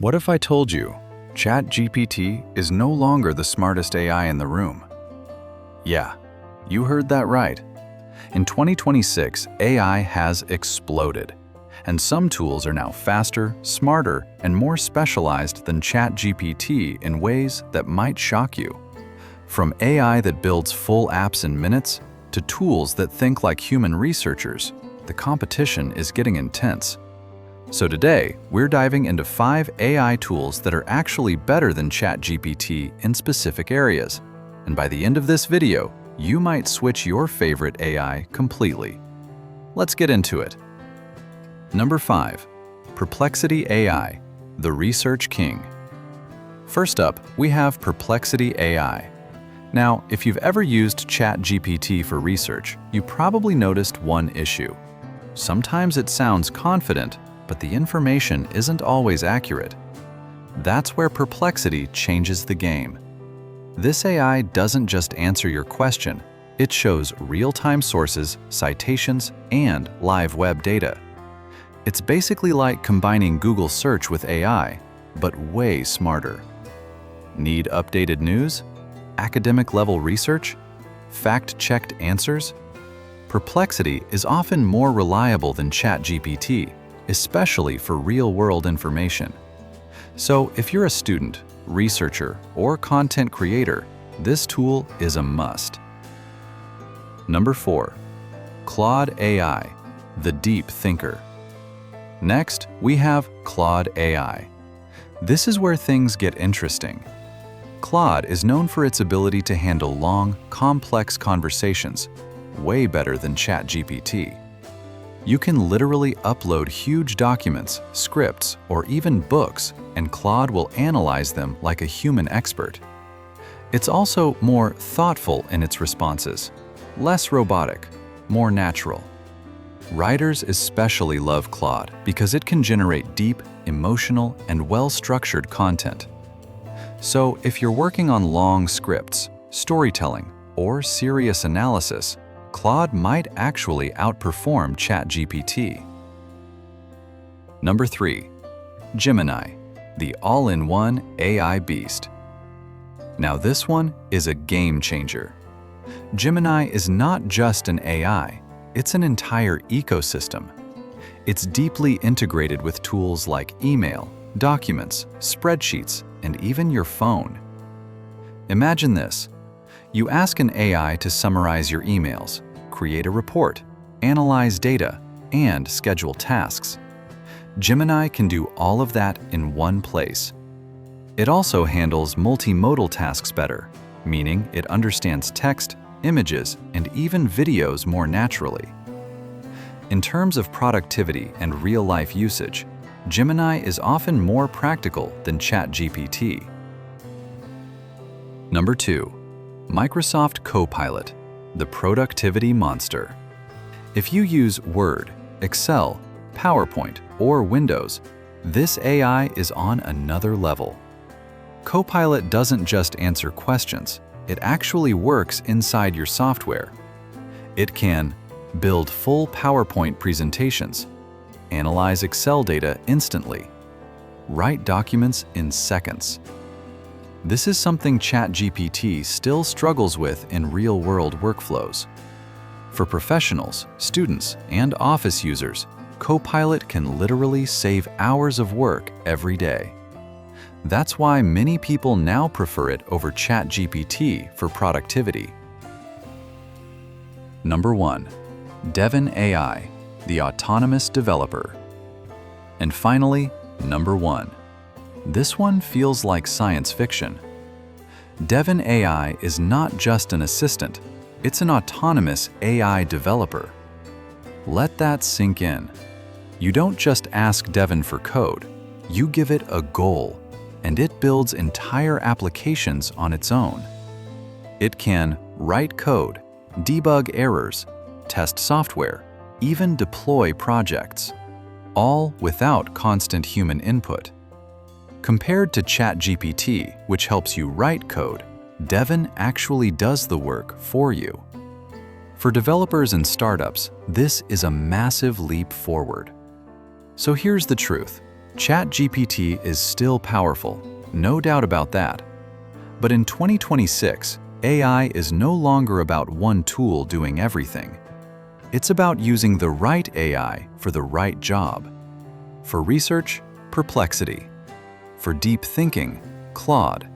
What if I told you ChatGPT is no longer the smartest AI in the room? Yeah, you heard that right. In 2026, AI has exploded, and some tools are now faster, smarter, and more specialized than ChatGPT in ways that might shock you. From AI that builds full apps in minutes to tools that think like human researchers, the competition is getting intense. So today, we're diving into 5 AI tools that are actually better than ChatGPT in specific areas. And by the end of this video, you might switch your favorite AI completely. Let's get into it. Number 5. Perplexity AI, the Research King. First up, we have Perplexity AI. Now, if you've ever used ChatGPT for research, you probably noticed one issue. Sometimes it sounds confident, but the information isn't always accurate. That's where Perplexity changes the game. This AI doesn't just answer your question, it shows real-time sources, citations, and live web data. It's basically like combining Google Search with AI, but way smarter. Need updated news? Academic-level research? Fact-checked answers? Perplexity is often more reliable than ChatGPT, especially for real-world information. So if you're a student, researcher, or content creator, this tool is a must. Number 4. Claude AI, the Deep Thinker. Next, we have Claude AI. This is where things get interesting. Claude is known for its ability to handle long, complex conversations, way better than ChatGPT. You can literally upload huge documents, scripts, or even books, and Claude will analyze them like a human expert. It's also more thoughtful in its responses, less robotic, more natural. Writers especially love Claude because it can generate deep, emotional, and well-structured content. So if you're working on long scripts, storytelling, or serious analysis, Claude might actually outperform ChatGPT. Number 3. Gemini, the all-in-one AI beast. Now this one is a game changer. Gemini is not just an AI, it's an entire ecosystem. It's deeply integrated with tools like email, documents, spreadsheets, and even your phone. Imagine this. You ask an AI to summarize your emails, create a report, analyze data, and schedule tasks. Gemini can do all of that in one place. It also handles multimodal tasks better, meaning it understands text, images, and even videos more naturally. In terms of productivity and real-life usage, Gemini is often more practical than ChatGPT. Number 2. Microsoft Copilot, the productivity monster. If you use Word, Excel, PowerPoint, or Windows, this AI is on another level. Copilot doesn't just answer questions, it actually works inside your software. It can build full PowerPoint presentations, analyze Excel data instantly, write documents in seconds. This is something ChatGPT still struggles with in real-world workflows. For professionals, students, and office users, Copilot can literally save hours of work every day. That's why many people now prefer it over ChatGPT for productivity. Number 1. Devon AI, the autonomous developer. And finally, number 1. This one feels like science fiction. Devon AI is not just an assistant, it's an autonomous AI developer. Let that sink in. You don't just ask Devon for code, you give it a goal, and it builds entire applications on its own. It can write code, debug errors, test software, even deploy projects, all without constant human input. Compared to ChatGPT, which helps you write code, Devon actually does the work for you. For developers and startups, this is a massive leap forward. So here's the truth. ChatGPT is still powerful, no doubt about that. But in 2026, AI is no longer about one tool doing everything. It's about using the right AI for the right job. For research, Perplexity. For deep thinking, Claude.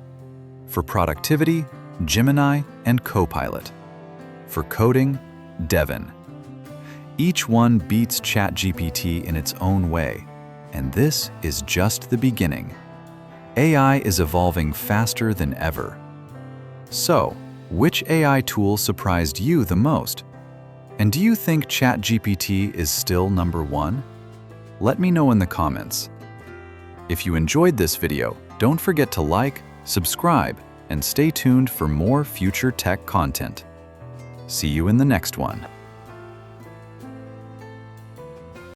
For productivity, Gemini and Copilot. For coding, Devon. Each one beats ChatGPT in its own way, and this is just the beginning. AI is evolving faster than ever. So, which AI tool surprised you the most? And do you think ChatGPT is still number one? Let me know in the comments. If you enjoyed this video, don't forget to like, subscribe, and stay tuned for more future tech content. See you in the next one.